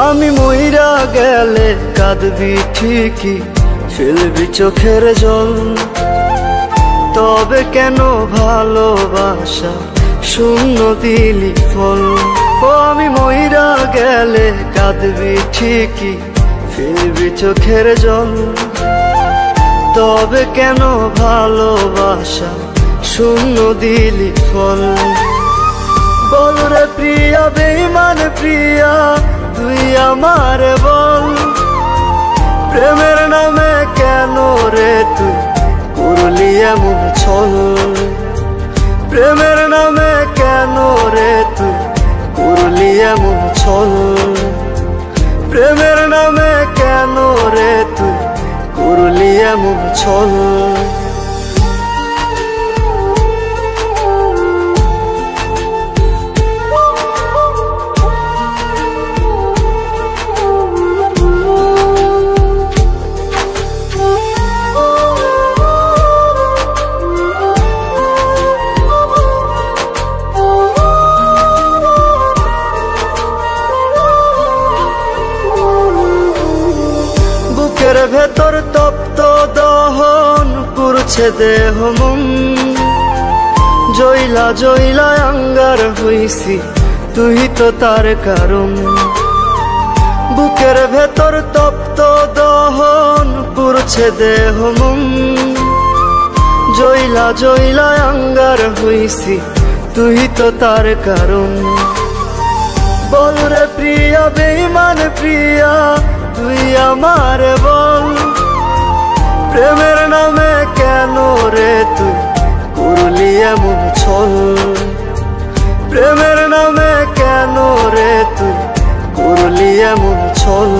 আমি মইরা গেলে কাঁদবি ঠিকই, ফেলবি চোখের জল, তবে কেন ভালোবাসা শূন্য দিলি ফল। ও আমি মইরা গেলে কাঁদবি ঠিকই, ফেলবি চোখের জল, তবে কেন ভালোবাসা শূন্য দিলি ফল। বল রে প্রিয়া বেঈমান প্রিয়া তুই আমার বল, প্রেমের নামে কেন রে তুই করলি এমন ছল। প্রেমের নামে কেন রে তুই করলি এমন ছল। প্রেমের নামে কেন রে তুই করলি এমন ছল। ভেতর তপ্ত দহন করছে দেহ মন, জইলা জইলা আঙ্গার হইছি তুই তো তার কারণ। বুকের ভেতর তপ্ত দহন করছে দেহ মন, জইলা জইলা আঙ্গার হইছি তুই তো তার কারণ। বল রে প্রিয়া বেঈমান প্রিয়া তুই আমার বল, প্রেমের নামে কেন রে তুই করলি এমন ছল। প্রেমের নামে কেন রে তুই করলি এমন ছল।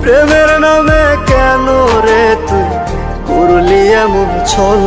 প্রেমের নামে কেন রে তুই করলি এমন ছল।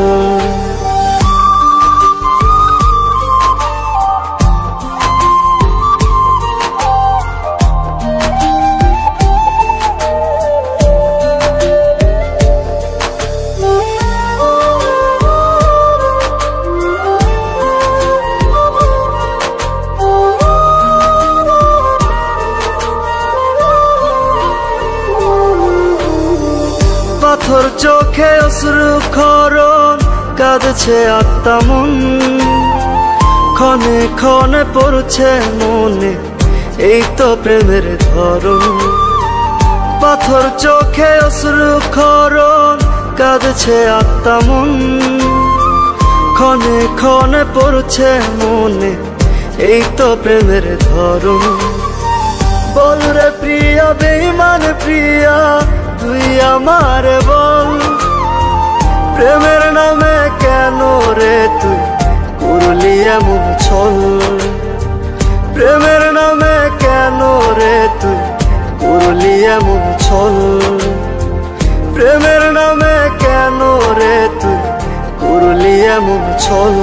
পাথর চোখে অশ্রু খরণ কাঁদছে আত্মা মন, ক্ষণে ক্ষণে পড়ছে মনে এই তো প্রেমের ধরন। পাথর চোখে অশ্রু খরণ কাঁদছে আত্মা মন, ক্ষণে ক্ষণে পড়ছে মনে এই তো প্রেমের ধরন। বল রে প্রিয়া বেঈমান প্রিয়া তুই আমার বল, প্রেমের নামে কেন রে তুই করলি এমন ছল। প্রেমের নামে কেন রে তুই করলি এমন ছল। প্রেমের নামে কেন রে তুই করলি এমন ছল।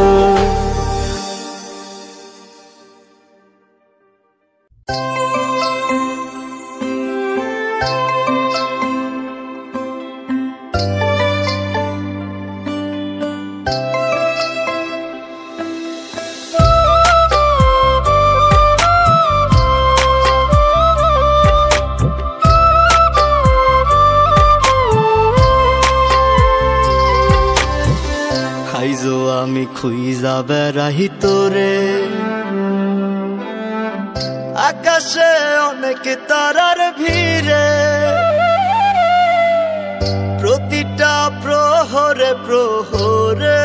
আমি খুইজা বেড়াহি তোরে, আকাশে অনেক তারার ভিড়ে, প্রতিটা প্রহরে প্রহরে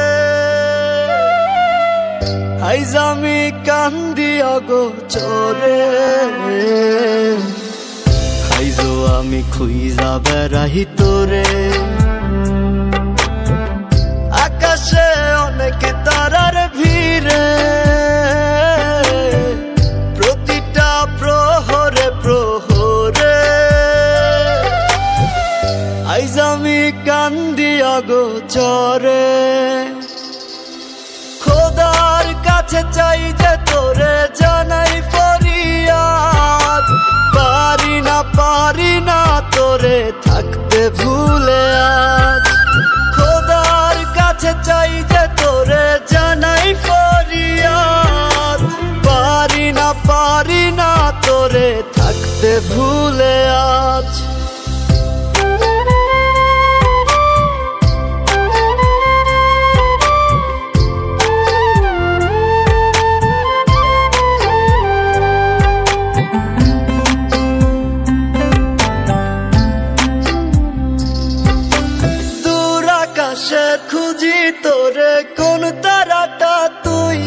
আইজ আমি কান্দি অগোচরে। আইজ আমি খুইজা বেড়াহি তোরে, আকাশে অনেক তারার ভিড়ে, প্রতিটা প্রহরে প্রহরে আইজ আমি কান্দি অগোচরে। খোদার কাছে চাই যে তোরে জানাই ফরিয়াদ, পারি না তোরে থাকতে ভুলে আজ। খোদার কাছে চাই যে তোরে জানাই ফরিয়াদ, পারি না তোরে থাকতে আকাশে খুঁজি তোরে, কোন তারাটা তুই?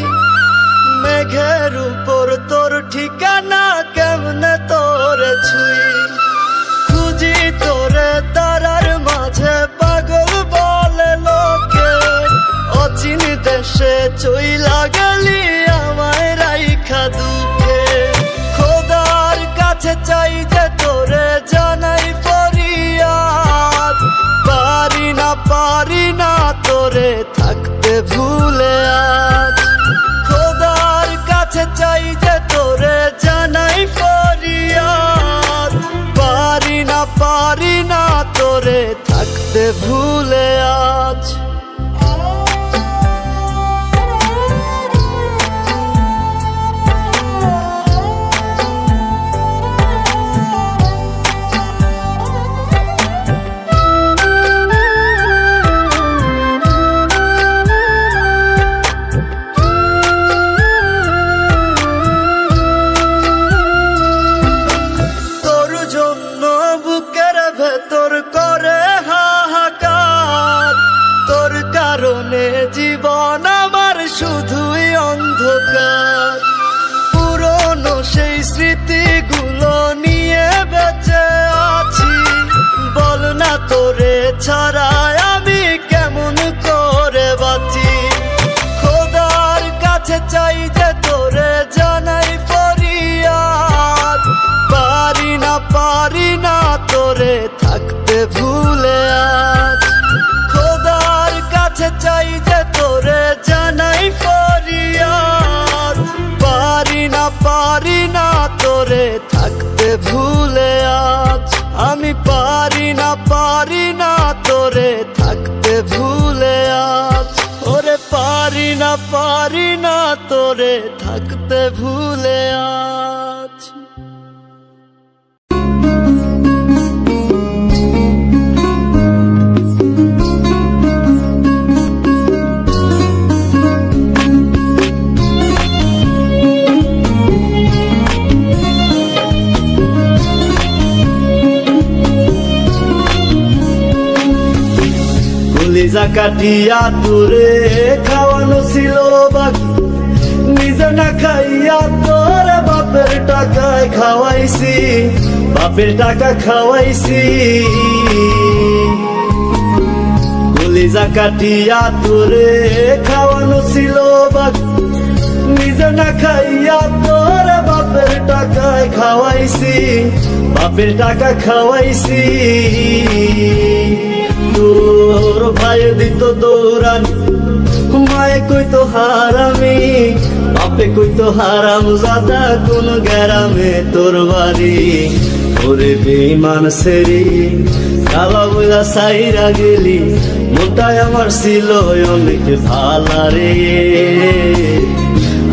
মেঘের উপর তোর ঠিকানা, কেমনে তোরে ছুই? খুঁজি তোরে তারার মাঝে, পাগল বলে লোকে। অচিন দেশে চইলা গেলি আমায় রাইখা দুঃখে। খোদার কাছে চাই যে তোরে জানাই ফরিয়াদ, পারি না তোরে থাকতে ভুলে আজ। খোদার কাছে চাই যে তোরে জানাই ফরিয়াদ, পারি না তোরে থাকতে ভুলে আজ। জীবন আমার শুধুই অন্ধকার, পুরনো সেই স্মৃতিগুলো নিয়ে বেঁচে আছি। বল না তোরে ছাড়া আমি কেমন করে বাঁচি? খোদার কাছে চাই যে তোরে জানাই ফরিয়াদ, পারি না তোরে থাকতে ভুলে আজ। খোদার কাছে চাই যে তোরে জানাই ফরিয়াদ, পারি না তোরে থাকতে ভুলে আজ। আমি পারি না তোরে থাকতে ভুলে আজ। ওরে পারি না তোরে থাকতে ভুলে আজ। কলিজা কাটিয়া তোরে খাওয়ানো ছিল বাকি, নিজে না খাইয়া তোরে বাপের টাকায় খাওয়াইছি, বাপের টাকা খাওয়াইছি। কলিজা কাটিয়া তোরে খাওয়ানো ছিল বাকি, নিজে না খাইয়া তোরে বাপের টাকায় খাওয়াইছি, বাপের টাকা খাওয়াইছি। তোর ভাই দিত দৌড়ানি, মায়ে কইতো হারামি, বাপে কইতো হারাম জাদা, কোন গ্রামে তোর বাড়ি? ওরে বেঈমান সেরি কালা বইলা সাইরা গেলি, মনটাই আমার ছিল অনেক ভালা রে।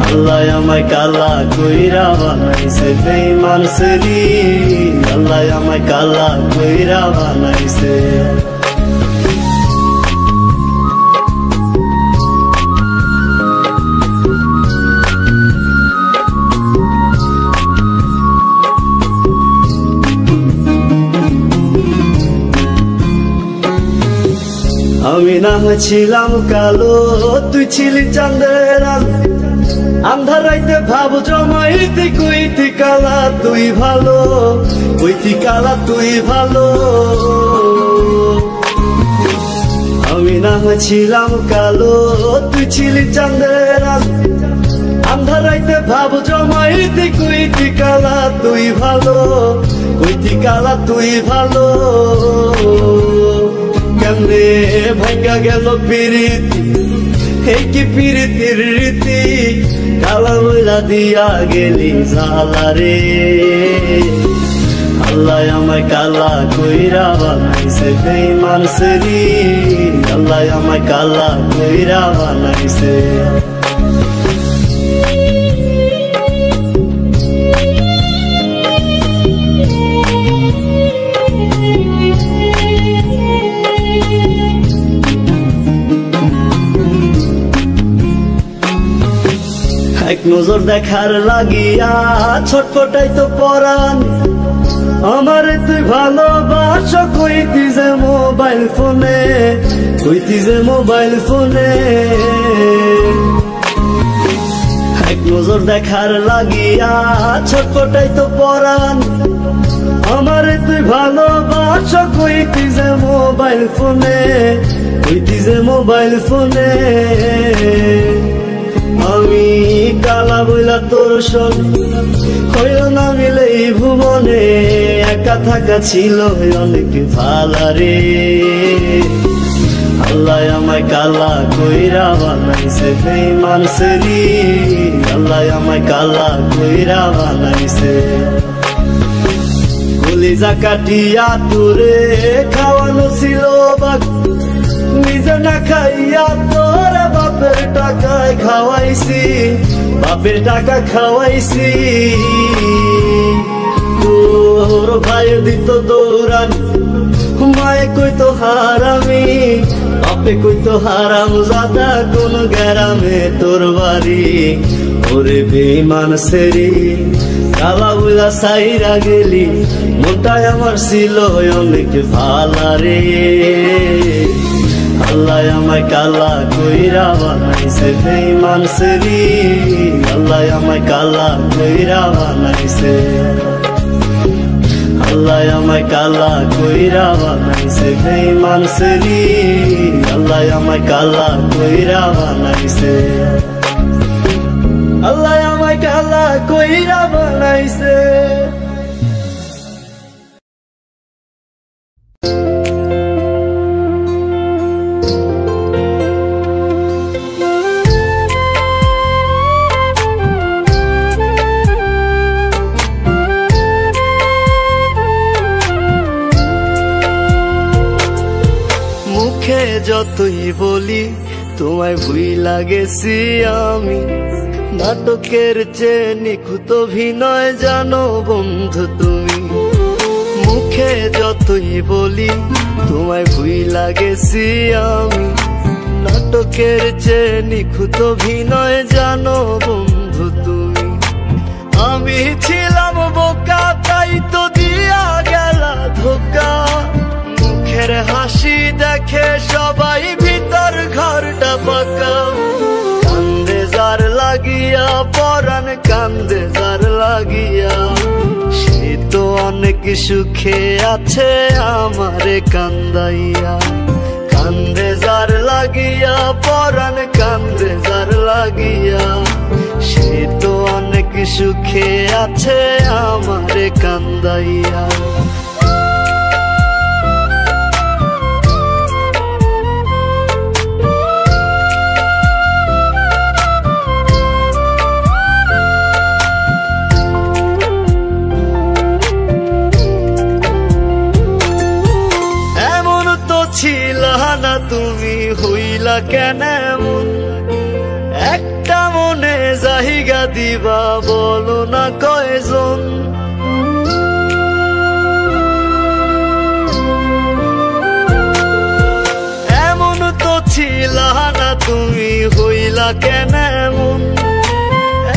আল্লাহ আমায় কালা কইরা বানাইছে বেঈমান সেরি, আল্লাহ আমায় কালা কইরা বানাইছে। আমি না হয়েছিলাম কালো, তুই ছিলি চাঁদের আলো, আন্ধার রাইতে ভাব জমাইতি, কইতি কালা তুই ভালো, কইতি কালা তুই ভালো। আমি না হয়েছিলাম কালো, তুই ছিলি চাঁদের আলো, আন্ধার রাইতে ভাব জমাইতি, কইতি কালা তুই ভালো, কইতি কালা তুই ভালো। কেমনে ভাঙ্গা গেল পিরিতি, এই কি পিরিতির রীতি, কালা বইলা দিয়া গেলি জালা রে। আল্লাহ আমায় কালা কইরা বানাইছে বেঈমান সেরি, আল্লাহ আমায় কালা কইরা বানাইছে। এক নজর দেখার লাগিয়া ছটফটাই তো পরাণ, আমারে তুই ভালোবাসো কইতি যে মোবাইল ফোনে, কইতি যে মোবাইল ফোনে এক নজর দেখার লাগিয়া ছটফটাই তো পরাণ আমারে তুই ভালোবাস কইতি যে মোবাইল ফোনে কইতি যে মোবাইল ফোনে আমি কালা বইলা তোর সঙ্গে হইল না মিলে এই ভুবনে একা থাকা ছিল অনেক ভালারে আল্লাহ আমায় কালা কইরা বানাইছে বেঈমান সেরি আল্লাহ আমায় কালা কইরা বানাইছে কলিজা কাটিয়া তোরে খাওয়ানো ছিল বাক নিজে না খাইয়া তোরে বাপের টাকায় খাওয়াইছি বাপের টাকা খাওয়াইছি তোর ভাই দিত দৌড়ানি মায়ে কইতো হারামি বাপে কইতো হারাম জাদা কোন গ্রামে তোর বাড়ি ওরে বেঈমান সেরি কালা বুলা সাইরা গেলি মনটাই আমার ছিল অনেক ভালারে আল্লাহ আমায় কালা কইরা বানাইছে বেঈমান সেরি আল্লাহ আমায় কালা কইরা বানাইছে আল্লাহ আমায় কালা কইরা বানাইছে বেঈমান সেরি আল্লাহ আমায় কালা কইরা বানাইছে আল্লাহ আমায় কালা কইরা বানাইছে যতই বলি তোমায় ভুইলা গেছি আমি নাটকের চেয়ে নিখুঁত অভিনয় জানো বন্ধু তুমি মুখে যতই বলি তোমায় ভুইলা গেছি আমি নাটকের চেয়ে নিখুঁত অভিনয় জানো বন্ধু তুমি আমি ছিলাম বোকা তাই তো দিয়া গেলা ধোকা মুখের হাসি দেখে সবাই ভিতর ঘরটা পাকা কান্দে যার লাগিয়া পরাণ কান্দে যার লাগিয়া সে তো অনেক সুখে আছে আমারে কান্দাইয়া কান্দে যার লাগিয়া পরাণ কান্দে যার লাগিয়া সে তো অনেক সুখে আছে আমারে কান্দাইয়া তুমি হইলা কেন এমন একটা মনে জায়গা দিবা বলো না কয়জন এমন তো ছিলা না তুমি হইলা কেন এমন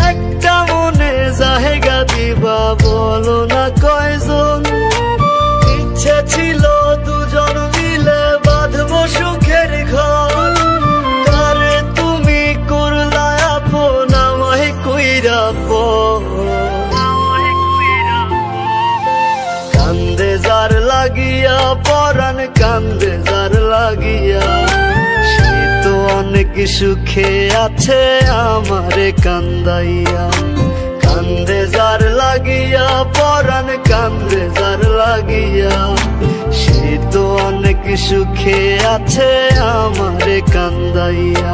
একটা মনে জায়গা দিবা বলো না কয়জন ইচ্ছে ছিল দুজন মিলে বাঁধবো সুখের ঘর কারে তুমি করলা আপন আমায় কইরা কান্দে যার লাগিয়া পরাণ কান্দে যার লাগিয়া সে তো অনেক সুখে আছে আমারে কান্দাইয়া কান্দে যার লাগিয়া পরাণ কান্দে যার লাগিয়া সে তো অনেক সুখে আছে আমারে কান্দাইয়া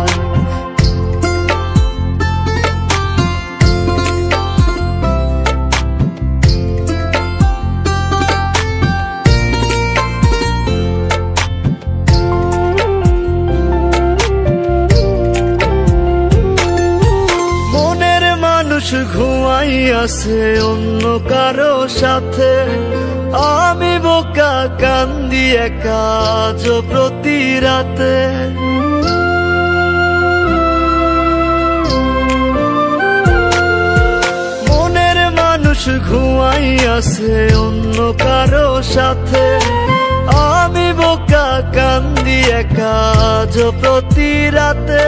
মনের মানুষ ঘুমাই আছে অন্য কারো সাথে আমি বোকা কান্দি একা আজ প্রতি রাতে মনের মানুষ ঘুমাই আছে অন্য কারো সাথে আমি বোকা কান্দি একা আজ প্রতি রাতে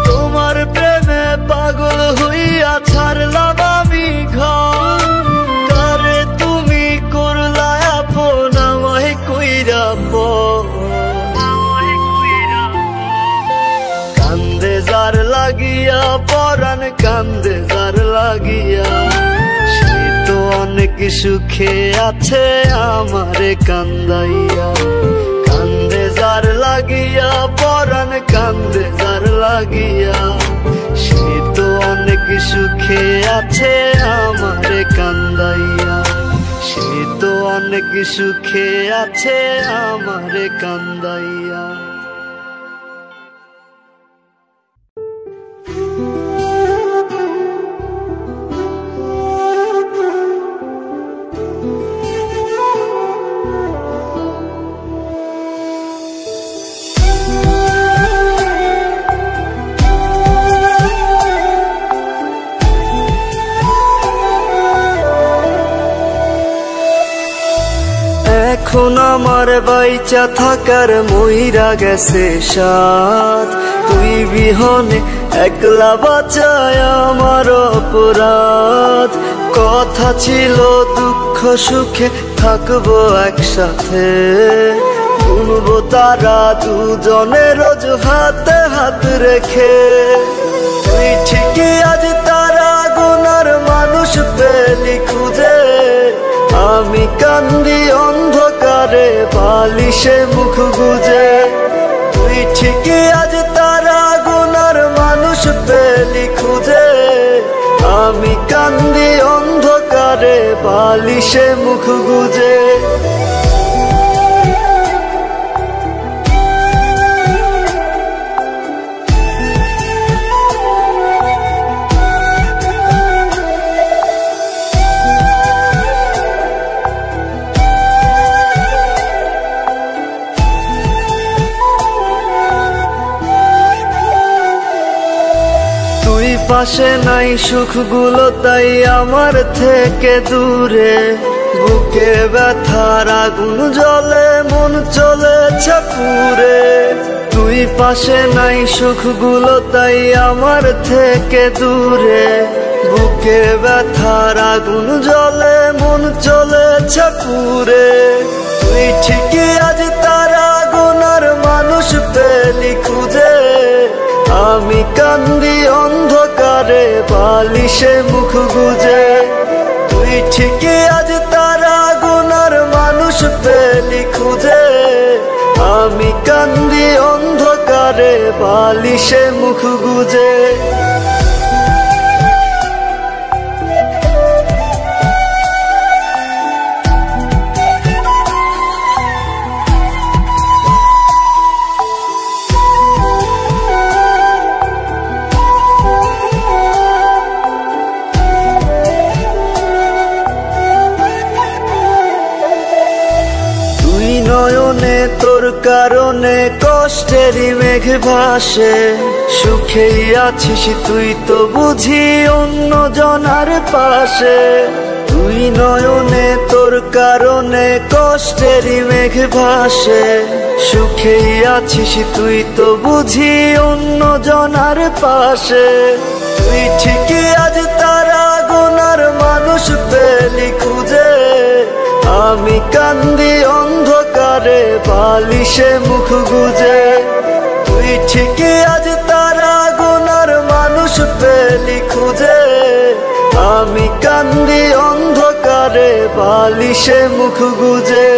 তোমার প্রেমে পাগল হইয়া ছাড়লাম আমি ঘর। কারে তুমি করলা আপন আমায় কইরা পর। কান্দে যার লাগিয়া পরাণ কান্দে যার লাগিয়া, সে তো অনেক সুখে আছে আমারে কান্দাইয়া। কান্দে যার লাগিয়া পরাণ কান্দে যার লাগিয়া, সে তো অনেক সুখে আছে আমারে কান্দাইয়া। সে তো অনেক সুখে আছে আমারে কান্দাইয়া। এখন আমার বাইচা থাকার মইরা গেছে সাথ, তুই বিহনে একলা বাঁচায় আমার অপরাধ। কথা ছিল দুঃখ সুখে থাকবো একসাথে, গুনবো তারা দুজনে রোজ হাতে হাত রেখে। তুই ঠিকই আজ তারা গুনার মানুষ পেলি খুঁজে, আমি কান্দি অন্ধকারে বালিশে মুখ গুজে। তুই ঠিকই আজ তারা গুনার মানুষ পেলি খুঁজে, আমি কান্দি অন্ধকারে বালিশে মুখ গুজে। পাশে নাই সুখগুলো তাই আমার থেকে দূরে, বুকে ব্যথার আগুন জ্বলে মন চলেছে পুরে। তুই পাশে নাই সুখগুলো তাই আমার থেকে দূরে, বুকে ব্যথার আগুন জ্বলে মন চলেছে পুরে। তুই ঠিকই আজ তারা গুনার মানুষ পেলি খুঁজে, আমি কান্দি অন্ধকারে বালিশে মুখ গুজে। তুই ঠিকই আজ তারা গুনার মানুষ পেলি খুঁজে, আমি কান্দি অন্ধকারে বালিশে মুখ গুজে। নয়নে তোর কারণে কষ্টেরই মেঘ ভাসে, সুখেই আছিস তুই তো বুঝি অন্য জনার পাশে। তুই নয়নে তোর কারণে কষ্টেরই মেঘ ভাসে, সুখেই আছিস তুই তো বুঝি অন্য জনার পাশে। তুই ঠিকই আজ তারা গুনার মানুষ পেলি খুঁজে, আমি কান্দি অন্ধকারে বালিশে মুখ গুজে। তুই ঠিকই আজ তারা গুনার মানুষ পেলি খুঁজে, আমি কান্দি অন্ধকারে বালিশে মুখ গুজে।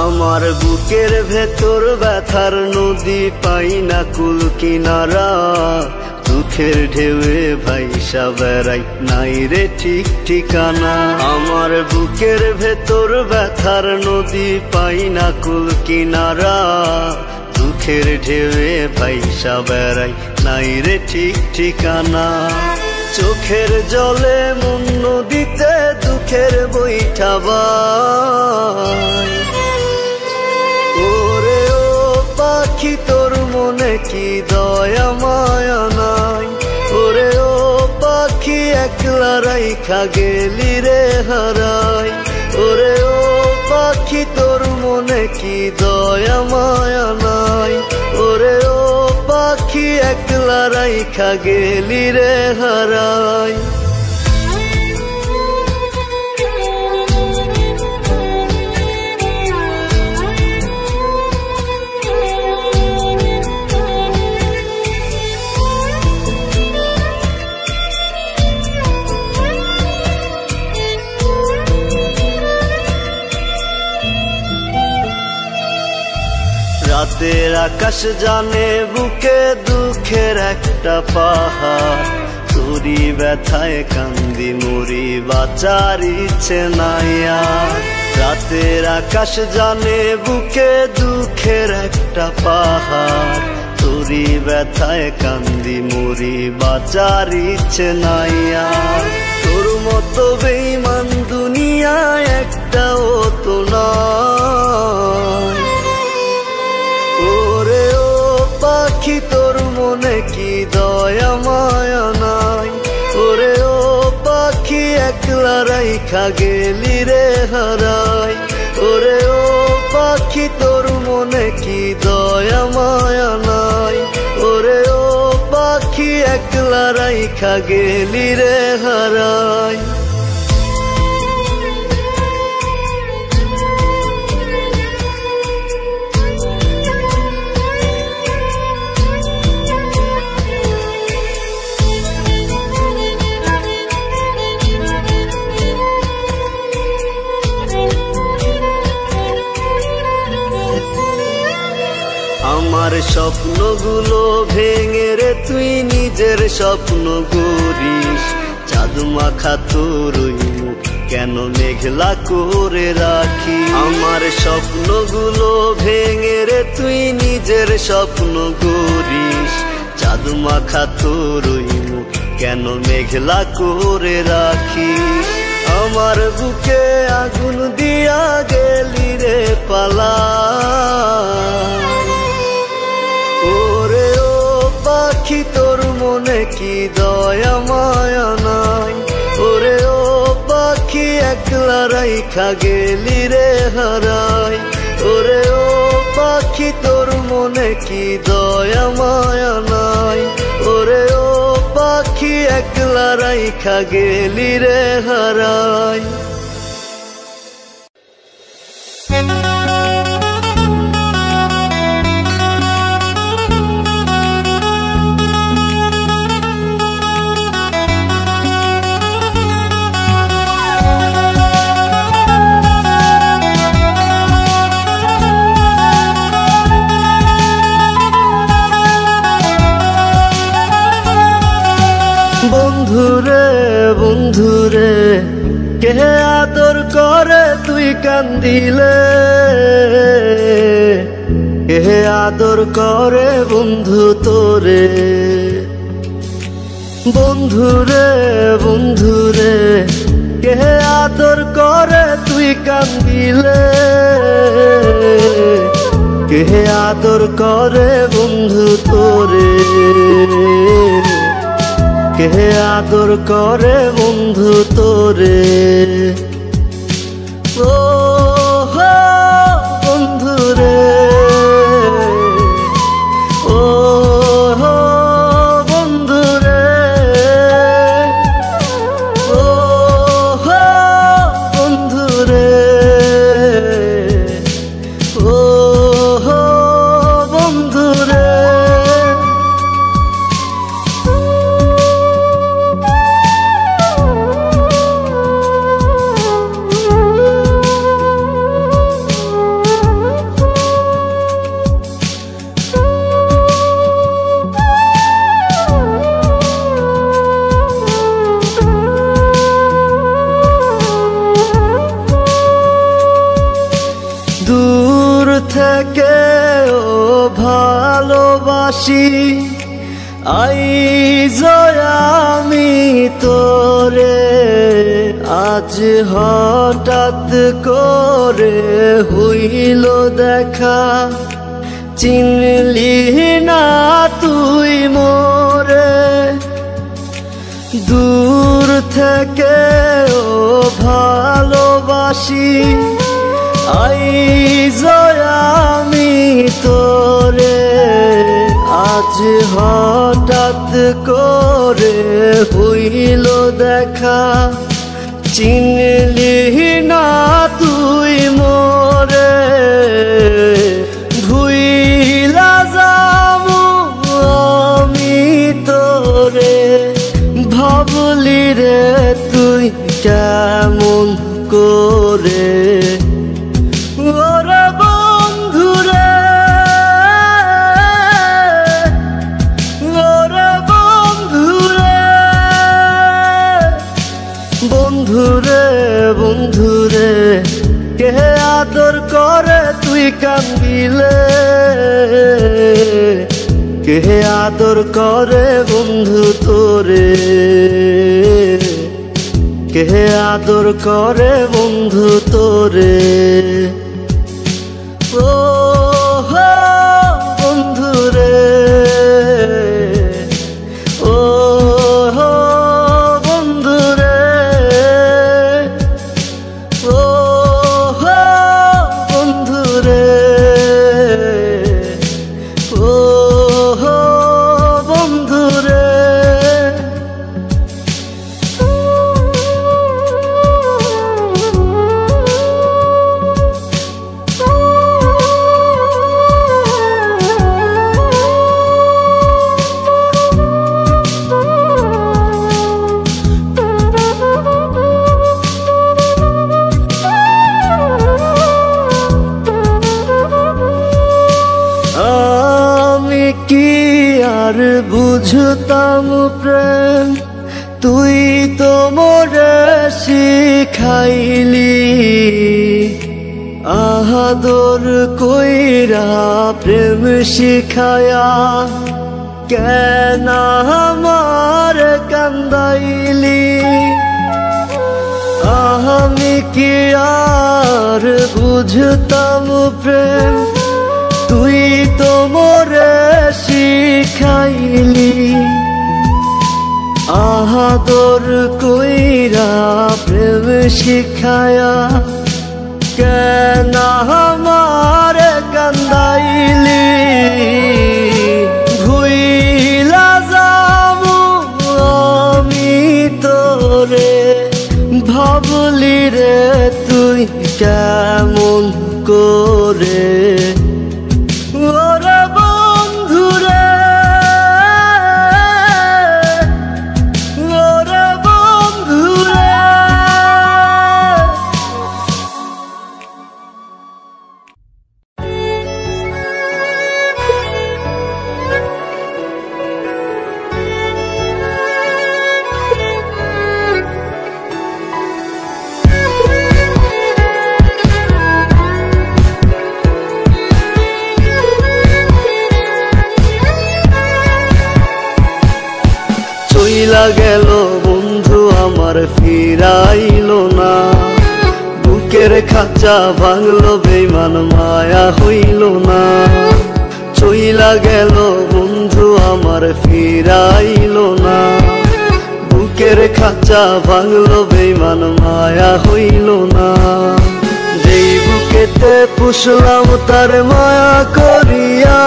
আমার বুকের ভেতর ব্যথার নদী পাই না কুল কিনারা, দুঃখের ঢেউয়ে ভাইসা বেড়াই নাই রে ঠিক ঠিকানা। আমার বুকের ভেতর ব্যথার নদী পাই না কুল কিনারা, দুঃখের ঢেউয়ে ভাইসা বেড়াই নাই রে ঠিক ঠিকানা। চোখের জলে মন নদীতে দুঃখের বৈঠা বাই। ওরে ও পাখি তোর মনে কি দয়া মায়া নাই, ওরে ও পাখি একলা রাইখা গেলি রে হারাই। ওরে ও পাখি তোর মনে কি দয়া মায়া নাই, ওরে ও পাখি একলা রাইখা গেলি রে হারাই। রাতের আকাশ জানে বুকে দুঃখের একটা পাহাড়, তোরি ব্যথায় কান্দি মরি বাঁচার ইচ্ছে নাই আর। রাতের আকাশ জানে বুকে দুঃখের একটা পাহাড়, তোরি ব্যথায় কান্দি মরি বাঁচার ইচ্ছে নাই আর। তোর মতো বেঈমান দুনিয়ায় একটাও তো নাই। ওরে ও পাখি তোর মনে কি দয়া মায়া নাই, ওরে ও পাখি একলা রাইখা গেলি রে হারাই। ওরে ও পাখি তোর মনে কি দয়া মায়া নাই, ওরে ও পাখি একলা রাইখা গেলি রে হারাই। আমার স্বপ্নগুলো ভেঙে রে তুই নিজের স্বপ্ন গড়িস, চাঁদ মাখা তোর ওই মুখ কেন মেঘলা করে রাখি। আমার স্বপ্নগুলো ভেঙে রে তুই নিজের স্বপ্ন গড়িস, চাঁদ মাখা তোর ওই মুখ কেন মেঘলা করে রাখিস। আমার বুকে আগুন দিয়া গেলি রে পালা। ওরে ও পাখি তোর মনে কি দয়া মায়া নাই, ওরে ও পাখি একলা রাইখা গেলি রে হারাই। ওরে ও পাখি তোর মনে কি দয়া মায়া নাই, ওরে ও পাখি একলা রাইখা গেলি রে হারাই। বন্ধুরে বন্ধুরে কে আদর করে তুই কান্দিলে, কে আদর করে বন্ধু তোরে। বন্ধুরে বন্ধুরে কে আদর করে তুই কান্দিলে, কে আদর করে বন্ধু তোরে। কে আদর করে বন্ধু তোরে। ও হো বন্ধুরে, ও হো বন্ধুরে, ও হো বন্ধুরে, ও হো বন্ধুরে। থেকেও ভালোবাসি আইজ আমি তোরে আজ হঠাৎ করে হইল দেখা চিনলি না তুই মোরে দূর থেকেও ভালোবাসি আইজ আমি তোরে আজ হঠাৎ করে হইল দেখা চিনলি না তুই মোরে ভুইলা যামু আমি তোরে ভাবলি রে তুই কেমন করে ওরে বন্ধুরে ওরে বন্ধুরে বন্ধুরে বন্ধুরে কে আদর করে তুই কান্দিলে কে আদর করে বন্ধু তোরে কে আদর করে বন্ধু তোরে ও হো বন্ধুরে ও হো বন্ধুরে ও হো বন্ধুরে ও হো বন্ধুরে আমি কি আর বুঝতাম প্রেম তুই তো মোরে শিখাইলি আহাদর কইরা প্রেম শিখায়া কেন আমার কান্দাইলি আমি কি আর বুঝতাম প্রেম তুই তো মোরে শিখাইলি আহাদর কইরা প্রেম শিখায়া কেন আমার কান্দাইলি ভুইলা যামু আমি তোরে ভাবলি রে তুই কেমন করে ওরে বন্ধুরে ওরে বন্ধুরে চইলা গেল বন্ধু আমার ফিরাইলো না বুকের খাঁচা ভাঙলো বেইমান মায়া হইল না চইলা গেল বন্ধু আমার ফিরাইলো না বুকের খাঁচা ভাঙলো বেইমান মায়া হইল না যেই বুকেতে পুষলাম তার মায়া করিয়া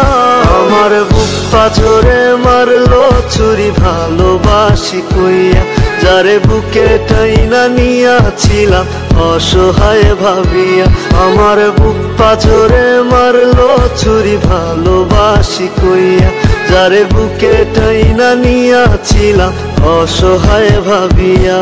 আমার বুক পাথরে মারলো ছুরি ভালোবাসি কইয়া যারে বুকে টাইনা নিয়াছিলাম অসহায় ভাবিয়া আমার বুক পাথরে মারলো ছুরি ভালোবাসি কইয়া যারে বুকে টাইনা নিয়াছিলাম অসহায় ভাবিয়া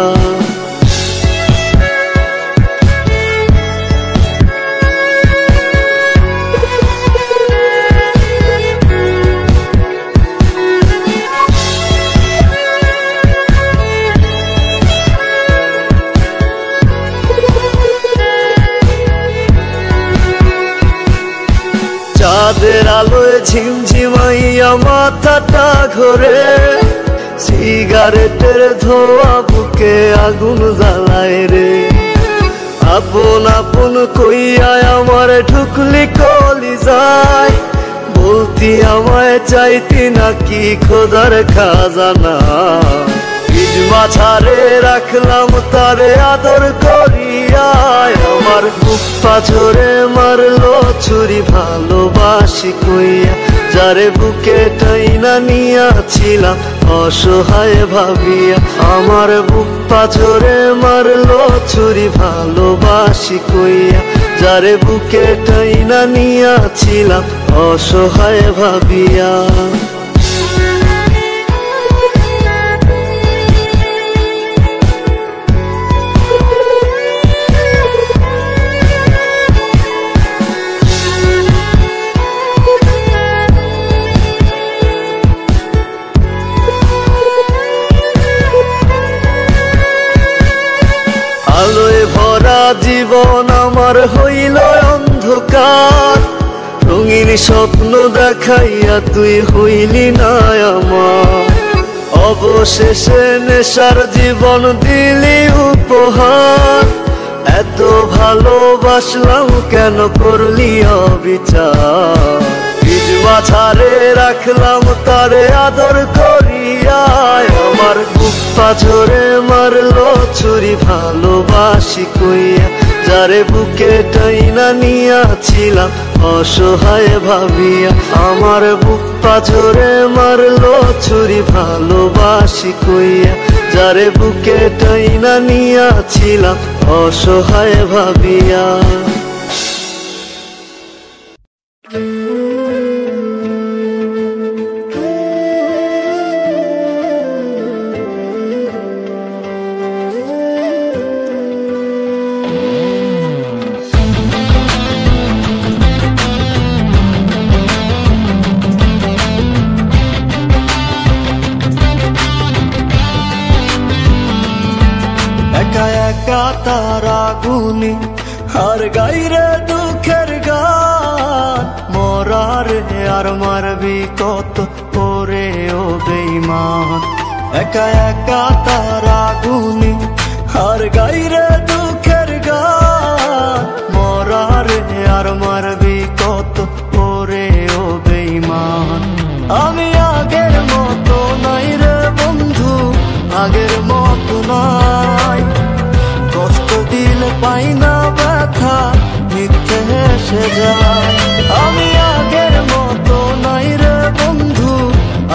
ঝিমঝিমাইয়া মাথাটা ঘোরে, সিগারেটের ধোয়া বুকে আগুন জ্বালায় রে। আপন আপন কইয়া আমার ঢুকলি কলিজায়, বলতি আমায় চাইতি নাকি খোদার খাজানা। ইট মাছারে রাখলাম তারে আদর করিয়া, আমার বুক পাথরে মারলো ছুরি ভালোবাসি কইয়া। যারে বুকে টাইনা নিয়াছিলাম অসহায় ভাবিয়া, আমার বুক পাথরে মারলো ছুরি ভালোবাসি কইয়া। যারে বুকে টাইনা নিয়াছিলাম অসহায় ভাবিয়া। আলোয় ভরা জীবন আমার হইল অন্ধকার, রঙিন স্বপ্ন দেখাইয়া তুই হইলি না আমার। অবশেষে নেশার জীবন দিলি উপহার, এত ভালোবাসলাম কেন করলি অবিচার। ইট মাছারে রাখলাম তারে আদর করিয়া, আমার বুক পাথরে মারলো ছুরি ভালোবাসি কইয়া। যারে বুকে টাইনা নিয়াছিলাম অসহায় ভাবিয়া, আমার বুক পাথরে মারলো ছুরি ভালোবাসি কইয়া। যারে বুকে টাইনা নিয়াছিলাম অসহায় ভাবিয়া। একা একা তারা গুনি আর গাইরে দুঃখের গান, মরারে আর মারবি কত করে ও বেঈমান। একা একা তারা গুনি আর গাইরে দুঃখের গান, মরারে আর মারবি কত করে ও বেঈমান। আমি আগের মতো নাই রে বন্ধু, আগের মতো নাই। কষ্ট দিলে পাই না ব্যথা, মিথ্যে হেসে যায়। আমি আগের মতো নাই রে বন্ধু,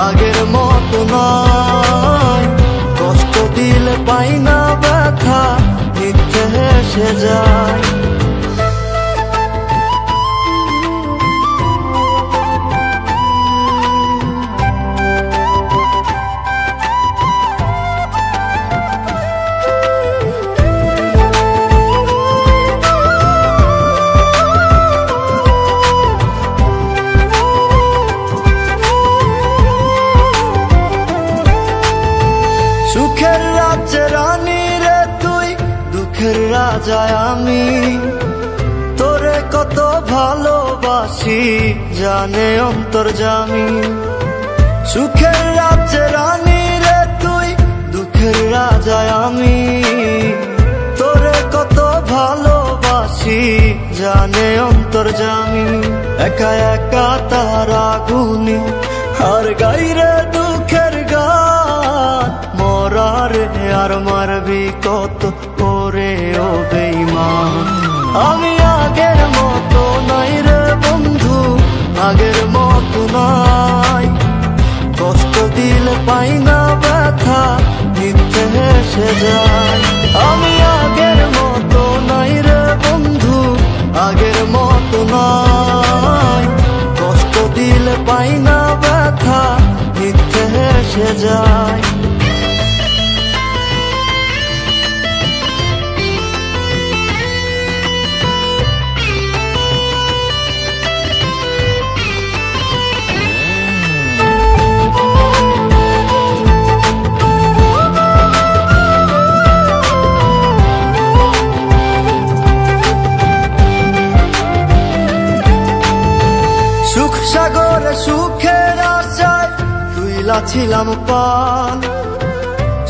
আগের মতো নাই। কষ্ট দিলে পাই না ব্যথা, মিথ্যে হেসে যায়। সুখের রাজ্যে রানী রে তুই, দুঃখের রাজায় আমি। তোরে কত ভালোবাসি জানে অন্তর্যামী। সুখের রাজ্যে রানী রে তুই, দুঃখের রাজায় আমি। তোরে কত ভালোবাসি জানে অন্তর্যামী। একা একা তারা গুনি আর গাইরে দুঃখের গান, মরারে আর মারবি কত করে ও বেঈমান। আমি আগের মতো নাই রে বন্ধু, আগের মতো নাই। কষ্ট দিলে পাই না ব্যথা, মিথ্যে হেসে যায়। আমি আগের মতো নাই রে বন্ধু, আগের মতো নাই। কষ্ট দিলে পাই না ব্যথা, মিথ্যে হেসে যায়। ছিলাম পাল,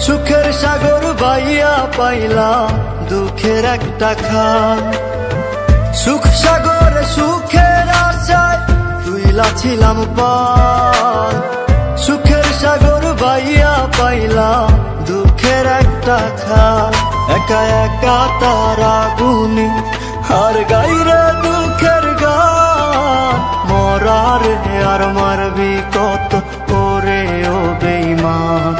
সুখের সাগর বাইয়া পাইলাম দুঃখের একটা খাল। সুখ সাগরে সুখের আশায় তুইলা ছিলাম পাল, সুখের সাগর বাইয়া পাইলাম দুঃখের একটা খাল। একা একা তারা গুনি আর গাইরে দুঃখের গান, মরার আর মারবি কত করে ও বেঈমান।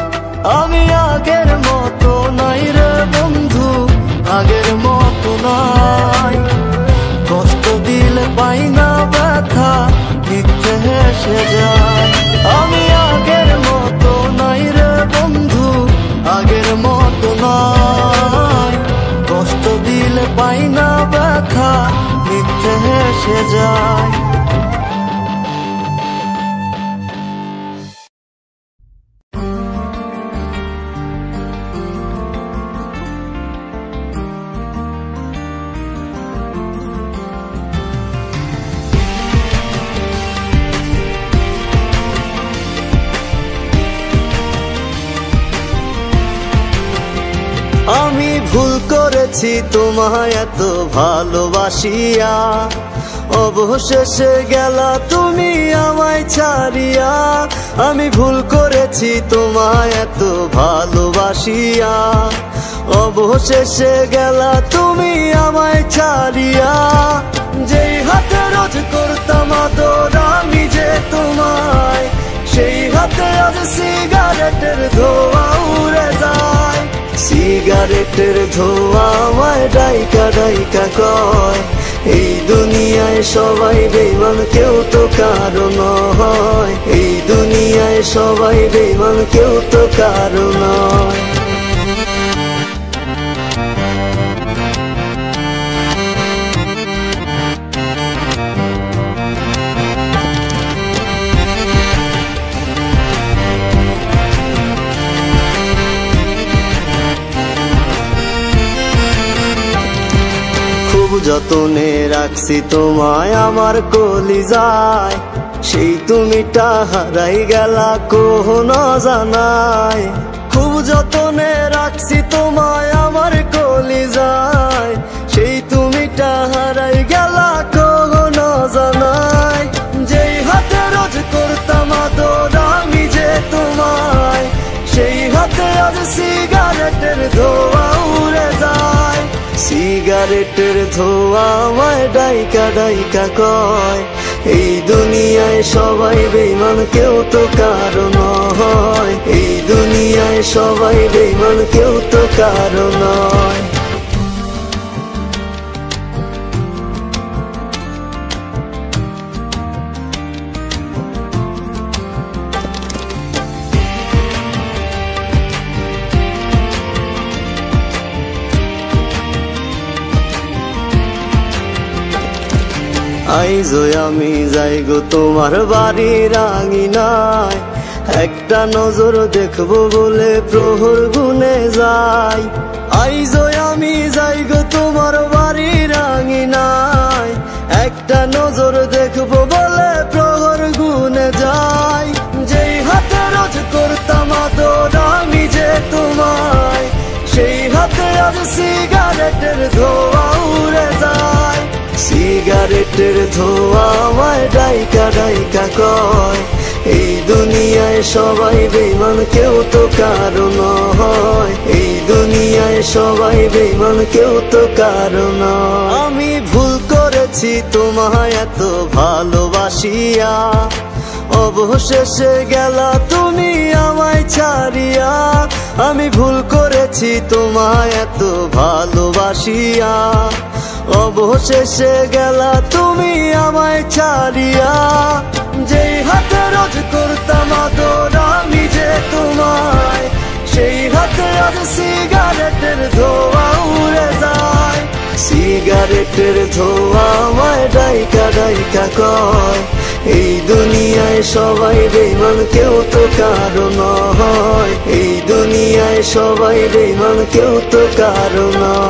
আমি আগের মতো নাই রে বন্ধু, আগের মতো নাই, কষ্ট দিলে পাই না ব্যথা, মিথ্যে হেসে যায়। আমি আগের মতো নাই রে বন্ধু, আগের মতো নাই, কষ্ট দিলে পাই না ব্যথা, মিথ্যে হেসে যায়। আমি ভুল করেছি তোমায় এত ভালোবাসিয়া, অবশেষে গেলা তুমি আমায় ছাড়িয়া। আমি ভুল করেছি তোমায় এত ভালোবাসিয়া, অবশেষে গেলা তুমি আমায় ছাড়িয়া। যেই হাতে রোজ করতাম আদর আমি যে তোমায়, সেই হাতে আজ সিগারেটের ধোঁয়া উড়ে যায়। সিগারেটের ধোঁয়া আমায় ডাইকা ডাইকা কয়, এই দুনিয়ায় সবাই বেঈমান কেউ তো কারো নয়, এই দুনিয়ায় সবাই বেঈমান কেউ তো কারো নয়। যতনে রাখছি তোমায় আমার কলিজায়, সেই তুমিটা হারাই গেলা কোন জানাই। খুব যতনে রাখছি তোমায় আমার কলিজায়, সেই তুমিটা হারাই গেলা কোন জানাই। যেই হাতে রোজ করতাম আদর আমি যে তোমায়, সেই হাতে আজ সিগারেটের ধোঁয়া উড়ে যায়। সিগারেটের ধোঁয়া আমায় ডাইকা ডাইকা কয়, এই দুনিয়ায় সবাই বেঈমান কেউ তো কারো নয়, এই দুনিয়ায় সবাই বেঈমান কেউ তো কারো নয়। আইজো আমি যাইগো তোমার বাড়ির আঙিনায়, একটা নজর দেখবো বলে প্রহর গুনে যাই। আইজো আমি যাইগো তোমার বাড়ির আঙিনায়, একটা নজর দেখবো বলে প্রহর গুনে যাই। যেই হাতে রোজ করতাম আদর আমি যে তোমায়, সেই হাতে আজ সিগারেটের ধোঁয়া উড়ে যায়। সিগারেটের ধোঁয়া আমায় ডাইকা ডাইকা কয়, এই দুনিয়ায় সবাই বেঈমান কেউ তো কারো নয়, এই দুনিয়ায় সবাই বেঈমান কেউ তো কারো নয়। আমি ভুল করেছি তোমায় এত ভালোবাসিয়া, অবশেষে গেলা তুমি আমায় ছাড়িয়া। আমি ভুল করেছি তোমায় এত ভালোবাসিয়া, অবশেষে গেলা তুমি আমায় ছাড়িয়া। যেই হাতে রোজ করতাম আদর আমি যে তোমায়, সেই হাতে আজ সিগারেটের ধোঁয়া উড়ে যায়। সিগারেটের ধোঁয়া আমায় ডাইকা ডাইকা কয়, এই দুনিয়ায় সবাই বেঈমান কেউ তো কারো নয়, এই দুনিয়ায় সবাই বেঈমান কেউ তো কারো নয়।